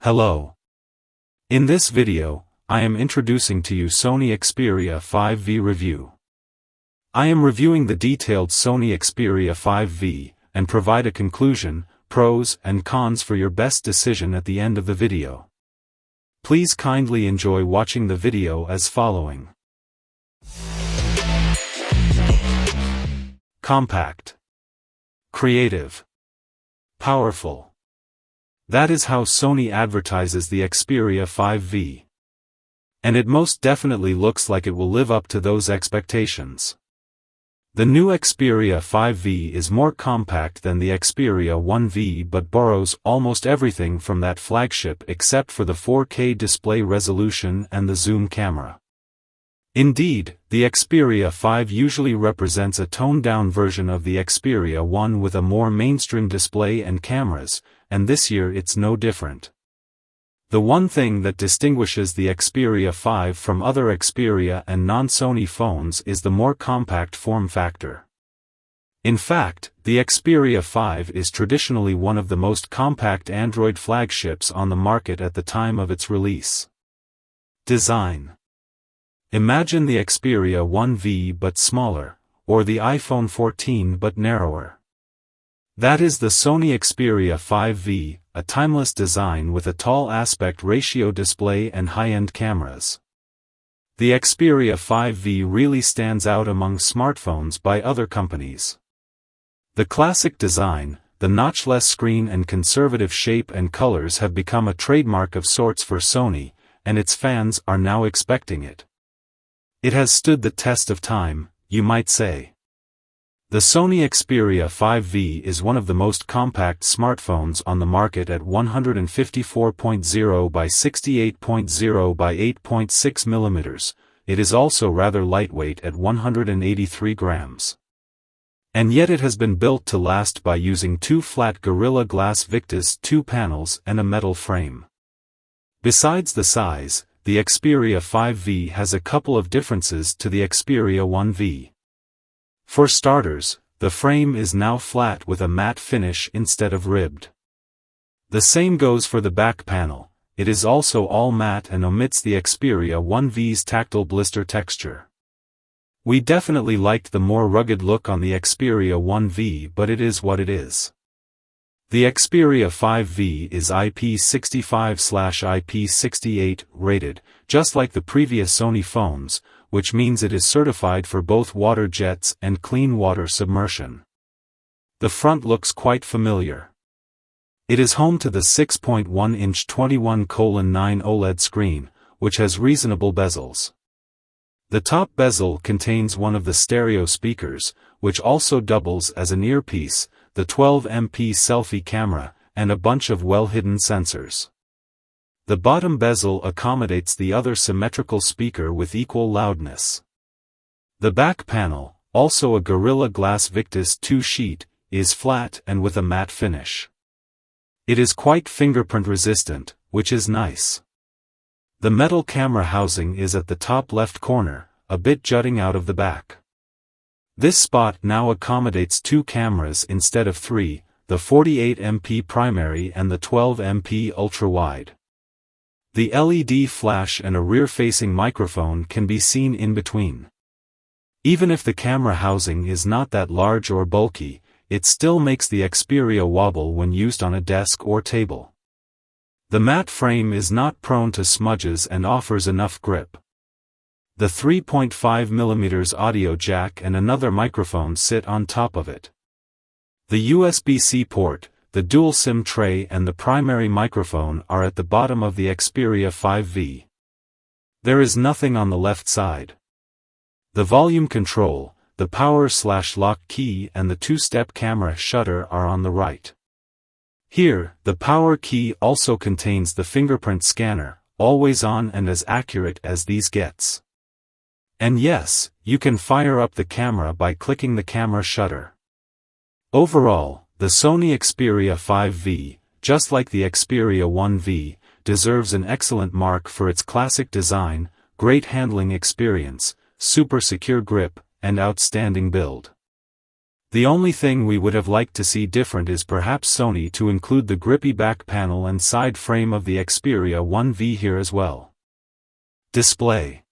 Hello. In this video, I am introducing to you Sony Xperia 5V review. I am reviewing the detailed Sony Xperia 5V, and provide a conclusion, pros and cons for your best decision at the end of the video. Please kindly enjoy watching the video as following. Compact. Creative. Powerful. That is how Sony advertises the Xperia 5V. And it most definitely looks like it will live up to those expectations. The new Xperia 5V is more compact than the Xperia 1V but borrows almost everything from that flagship except for the 4K display resolution and the zoom camera. Indeed, the Xperia 5 usually represents a toned-down version of the Xperia 1 with a more mainstream display and cameras, and this year it's no different. The one thing that distinguishes the Xperia 5 from other Xperia and non-Sony phones is the more compact form factor. In fact, the Xperia 5 is traditionally one of the most compact Android flagships on the market at the time of its release. Design. Imagine the Xperia 1V but smaller, or the iPhone 14 but narrower. That is the Sony Xperia 5V, a timeless design with a tall aspect ratio display and high-end cameras. The Xperia 5V really stands out among smartphones by other companies. The classic design, the notchless screen and conservative shape and colors have become a trademark of sorts for Sony, and its fans are now expecting it. It has stood the test of time, you might say. The Sony Xperia 5V is one of the most compact smartphones on the market at 154.0 by 68.0 by 8.6 mm. It is also rather lightweight at 183 grams. And yet it has been built to last by using two flat Gorilla Glass Victus 2 panels and a metal frame. Besides the size, the Xperia 5V has a couple of differences to the Xperia 1V. For starters, the frame is now flat with a matte finish instead of ribbed. The same goes for the back panel, it is also all matte and omits the Xperia 1V's tactile blister texture. We definitely liked the more rugged look on the Xperia 1V, but it is what it is. The Xperia 5V is IP65/IP68 rated, just like the previous Sony phones, which means it is certified for both water jets and clean water submersion. The front looks quite familiar. It is home to the 6.1-inch 21:9 OLED screen, which has reasonable bezels. The top bezel contains one of the stereo speakers, which also doubles as an earpiece, the 12MP selfie camera, and a bunch of well-hidden sensors. The bottom bezel accommodates the other symmetrical speaker with equal loudness. The back panel, also a Gorilla Glass Victus 2 sheet, is flat and with a matte finish. It is quite fingerprint resistant, which is nice. The metal camera housing is at the top left corner, a bit jutting out of the back. This spot now accommodates two cameras instead of three, the 48MP primary and the 12MP ultra-wide. The LED flash and a rear-facing microphone can be seen in between. Even if the camera housing is not that large or bulky, it still makes the Xperia wobble when used on a desk or table. The matte frame is not prone to smudges and offers enough grip. The 3.5mm audio jack and another microphone sit on top of it. The USB-C port, the dual SIM tray and the primary microphone are at the bottom of the Xperia 5V. There is nothing on the left side. The volume control, the power/lock key and the two-step camera shutter are on the right. Here, the power key also contains the fingerprint scanner, always on and as accurate as these gets. And yes, you can fire up the camera by clicking the camera shutter. Overall, the Sony Xperia 5V, just like the Xperia 1V, deserves an excellent mark for its classic design, great handling experience, super secure grip, and outstanding build. The only thing we would have liked to see different is perhaps Sony to include the grippy back panel and side frame of the Xperia 1V here as well. Display.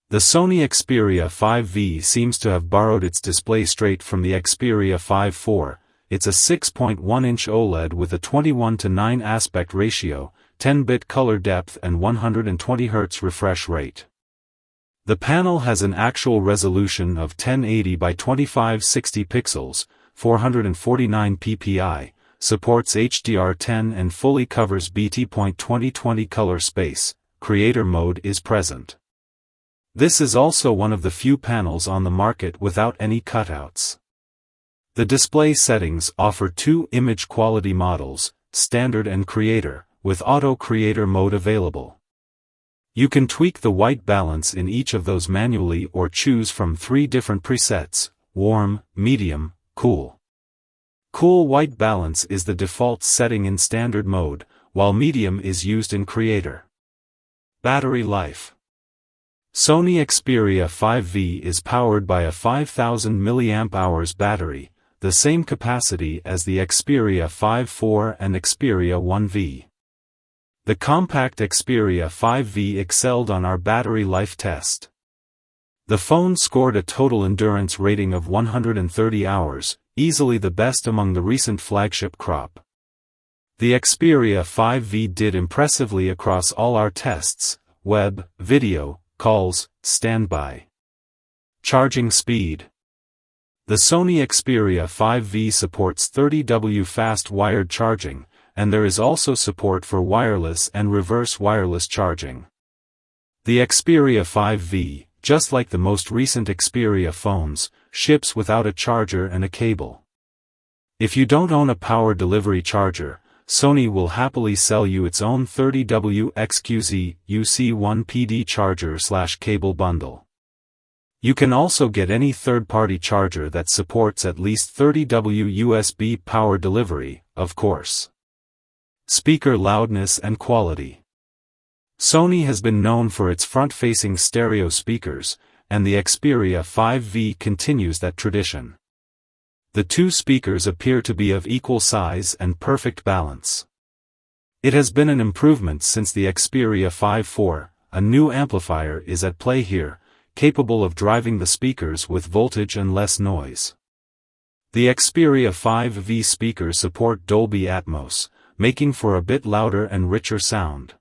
The Sony Xperia 5V seems to have borrowed its display straight from the Xperia 5 IV. It's a 6.1-inch OLED with a 21:9 aspect ratio, 10-bit color depth and 120 Hz refresh rate. The panel has an actual resolution of 1080 by 2560 pixels, 449 ppi, supports HDR10 and fully covers BT.2020 color space. Creator mode is present. This is also one of the few panels on the market without any cutouts. The display settings offer two image quality models, Standard and Creator, with Auto Creator mode available. You can tweak the white balance in each of those manually or choose from 3 different presets: warm, medium, cool. Cool white balance is the default setting in standard mode, while medium is used in Creator. Battery life. Sony Xperia 5V is powered by a 5000 mAh battery, the same capacity as the Xperia 5 IV and Xperia 1V. The compact Xperia 5V excelled on our battery life test. The phone scored a total endurance rating of 130 hours, easily the best among the recent flagship crop. The Xperia 5V did impressively across all our tests: web, video, calls, standby. Charging speed. The Sony Xperia 5V supports 30W fast wired charging, and there is also support for wireless and reverse wireless charging. The Xperia 5V, just like the most recent Xperia phones, ships without a charger and a cable. If you don't own a power delivery charger, Sony will happily sell you its own 30W XQZ UC1 PD charger/cable bundle. You can also get any third-party charger that supports at least 30W USB power delivery, of course. Speaker loudness and quality. Sony has been known for its front-facing stereo speakers, and the Xperia 5V continues that tradition. The two speakers appear to be of equal size and perfect balance. It has been an improvement since the Xperia 5 IV. A new amplifier is at play here, capable of driving the speakers with voltage and less noise. The Xperia 5V speakers support Dolby Atmos, making for a bit louder and richer sound.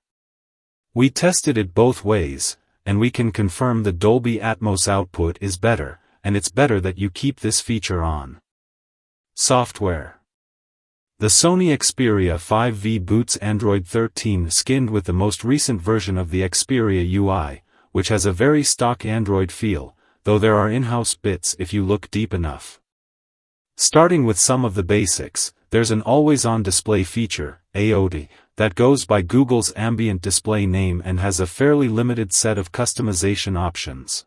We tested it both ways, and we can confirm the Dolby Atmos output is better, and it's better that you keep this feature on. Software. The Sony Xperia 5V boots Android 13 skinned with the most recent version of the Xperia UI, which has a very stock Android feel, though there are in-house bits if you look deep enough. Starting with some of the basics, there's an always-on display feature, AOD, that goes by Google's ambient display name and has a fairly limited set of customization options.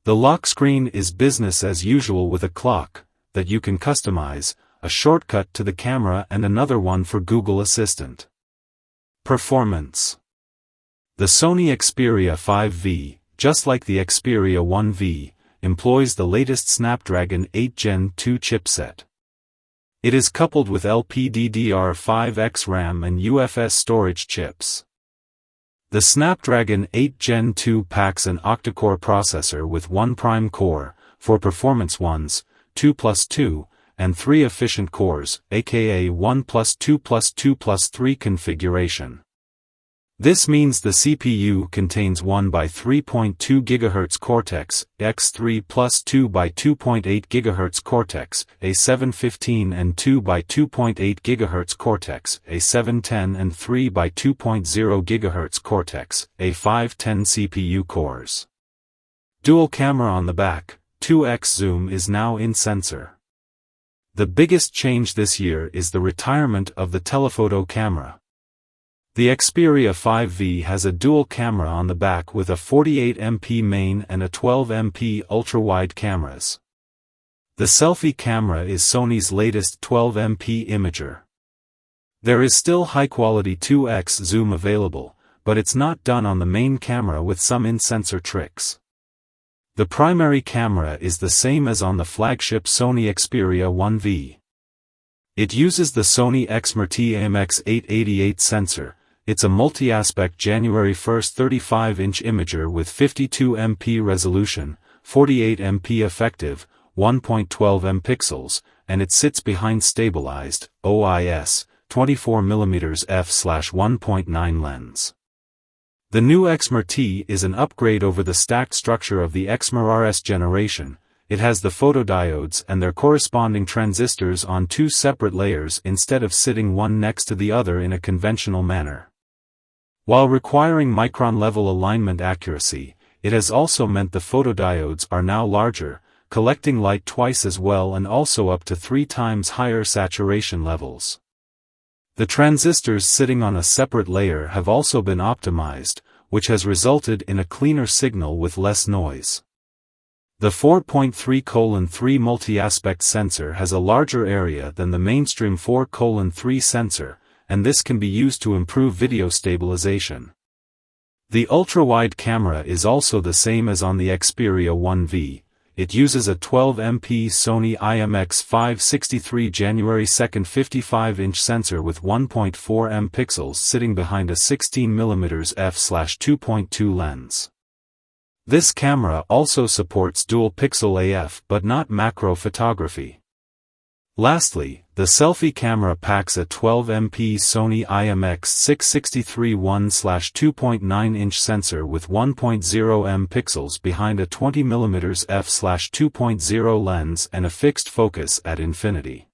The lock screen is business as usual with a clock that you can customize, a shortcut to the camera and another one for Google Assistant. Performance. The Sony Xperia 5V, just like the Xperia 1V, employs the latest Snapdragon 8 Gen 2 chipset. It is coupled with LPDDR5X RAM and UFS storage chips. The Snapdragon 8 Gen 2 packs an octa-core processor with 1 prime core, for performance ones, 2+2, and 3 efficient cores, aka 1+2+2+3 configuration. This means the CPU contains 1 by 3.2 GHz Cortex X3 plus 2 by 2.8 GHz Cortex A715 and 2 by 2.8 GHz Cortex A710 and 3 by 2.0 GHz Cortex A510 CPU cores. Dual camera on the back, 2x zoom is now in sensor. The biggest change this year is the retirement of the telephoto camera. The Xperia 5V has a dual camera on the back with a 48MP main and a 12MP ultra-wide cameras. The selfie camera is Sony's latest 12MP imager. There is still high-quality 2x zoom available, but it's not done on the main camera with some in-sensor tricks. The primary camera is the same as on the flagship Sony Xperia 1V. It uses the Sony Xperia AMX888 sensor. It's a multi-aspect January 1 35-inch imager with 52MP resolution, 48MP effective, 1.12 pixels, and it sits behind stabilized, OIS, 24mm f/1.9 lens. The new Xperia is an upgrade over the stacked structure of the Xperia RS generation. It has the photodiodes and their corresponding transistors on two separate layers instead of sitting one next to the other in a conventional manner. While requiring micron-level alignment accuracy, it has also meant the photodiodes are now larger, collecting light twice as well and also up to 3 times higher saturation levels. The transistors sitting on a separate layer have also been optimized, which has resulted in a cleaner signal with less noise. The 4.3:3 multi-aspect sensor has a larger area than the mainstream 4:3 sensor, and this can be used to improve video stabilization. The ultra-wide camera is also the same as on the Xperia 1V. It uses a 12MP Sony IMX563 January 2 55-inch sensor with 1.4 pixels sitting behind a 16mm f/2.2 lens. This camera also supports dual-pixel AF but not macro photography. Lastly, the selfie camera packs a 12MP Sony IMX663 1/2.9-inch sensor with 1.0 pixels behind a 20mm f/2.0 lens and a fixed focus at infinity.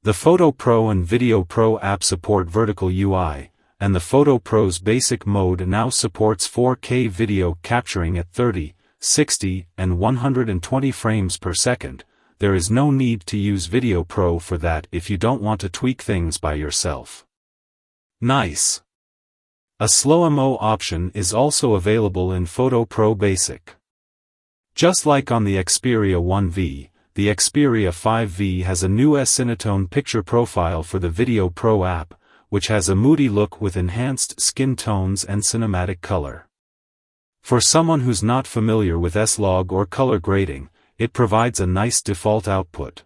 The Photo Pro and Video Pro app support vertical UI, and the Photo Pro's basic mode now supports 4K video capturing at 30, 60, and 120 frames per second. There is no need to use Video Pro for that if you don't want to tweak things by yourself. Nice! A slow-mo option is also available in Photo Pro Basic. Just like on the Xperia 1V, the Xperia 5V has a new Cinetone picture profile for the Video Pro app, which has a moody look with enhanced skin tones and cinematic color. For someone who's not familiar with S-Log or color grading, it provides a nice default output.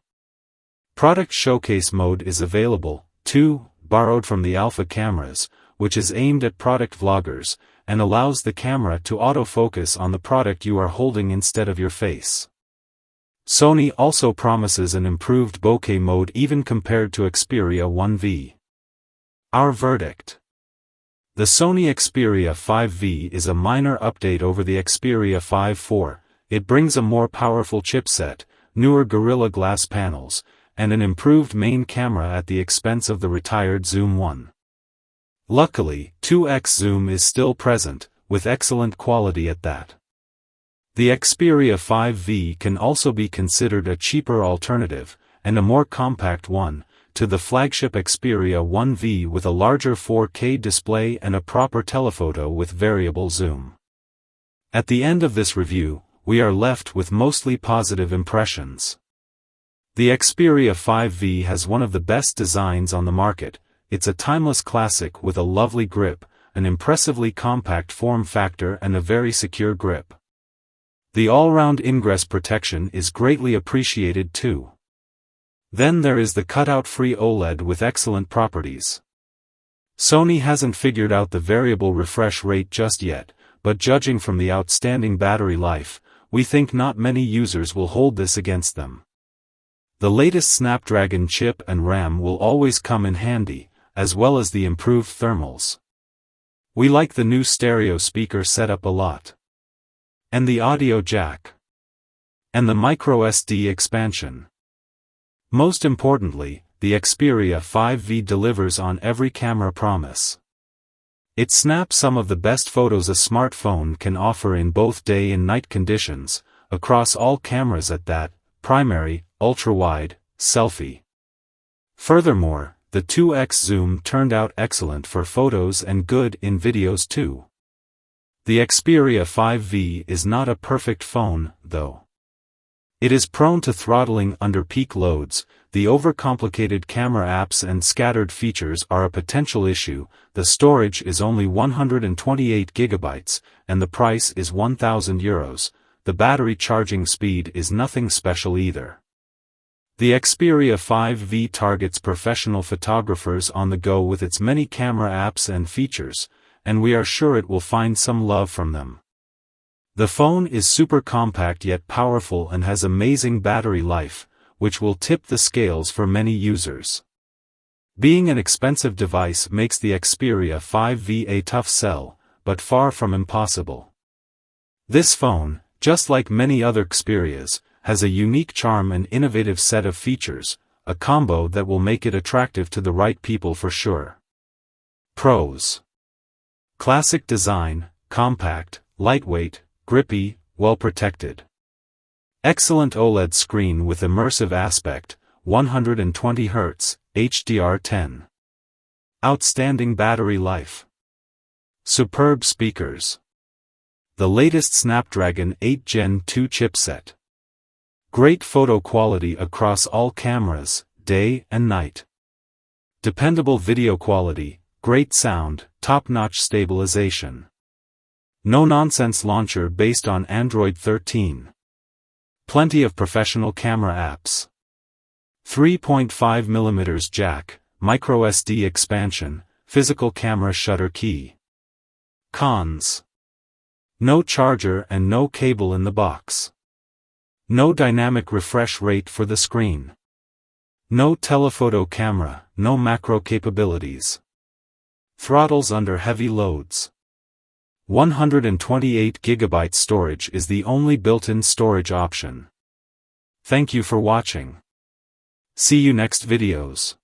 Product Showcase mode is available, too, borrowed from the Alpha cameras, which is aimed at product vloggers, and allows the camera to autofocus on the product you are holding instead of your face. Sony also promises an improved bokeh mode even compared to Xperia 1V. Our verdict. The Sony Xperia 5V is a minor update over the Xperia 5.4. It brings a more powerful chipset, newer Gorilla Glass panels, and an improved main camera at the expense of the retired Zoom 1. Luckily, 2x zoom is still present, with excellent quality at that. The Xperia 5V can also be considered a cheaper alternative, and a more compact one, to the flagship Xperia 1V with a larger 4K display and a proper telephoto with variable zoom. At the end of this review, we are left with mostly positive impressions. The Xperia 5V has one of the best designs on the market. It's a timeless classic with a lovely grip, an impressively compact form factor and a very secure grip. The all-round ingress protection is greatly appreciated too. Then there is the cutout-free OLED with excellent properties. Sony hasn't figured out the variable refresh rate just yet, but judging from the outstanding battery life, we think not many users will hold this against them. The latest Snapdragon chip and RAM will always come in handy, as well as the improved thermals. We like the new stereo speaker setup a lot. And the audio jack. And the microSD expansion. Most importantly, the Xperia 5V delivers on every camera promise. It snaps some of the best photos a smartphone can offer in both day and night conditions, across all cameras at that, primary, ultra-wide, selfie. Furthermore, the 2x zoom turned out excellent for photos and good in videos too. The Xperia 5V is not a perfect phone, though. It is prone to throttling under peak loads, the overcomplicated camera apps and scattered features are a potential issue, the storage is only 128 GB, and the price is €1,000. the battery charging speed is nothing special either. The Xperia 5V targets professional photographers on the go with its many camera apps and features, and we are sure it will find some love from them. The phone is super compact yet powerful and has amazing battery life, which will tip the scales for many users. Being an expensive device makes the Xperia 5V a tough sell, but far from impossible. This phone, just like many other Xperias, has a unique charm and innovative set of features, a combo that will make it attractive to the right people for sure. Pros: classic design, compact, lightweight, grippy, well protected. Excellent OLED screen with immersive aspect, 120 Hz, HDR10. Outstanding battery life. Superb speakers. The latest Snapdragon 8 Gen 2 chipset. Great photo quality across all cameras, day and night. Dependable video quality, great sound, top-notch stabilization. No-nonsense launcher based on Android 13. Plenty of professional camera apps. 3.5mm jack, microSD expansion, physical camera shutter key. Cons: no charger and no cable in the box. No dynamic refresh rate for the screen. No telephoto camera, no macro capabilities. Throttles under heavy loads. 128GB storage is the only built-in storage option. Thank you for watching. See you next videos.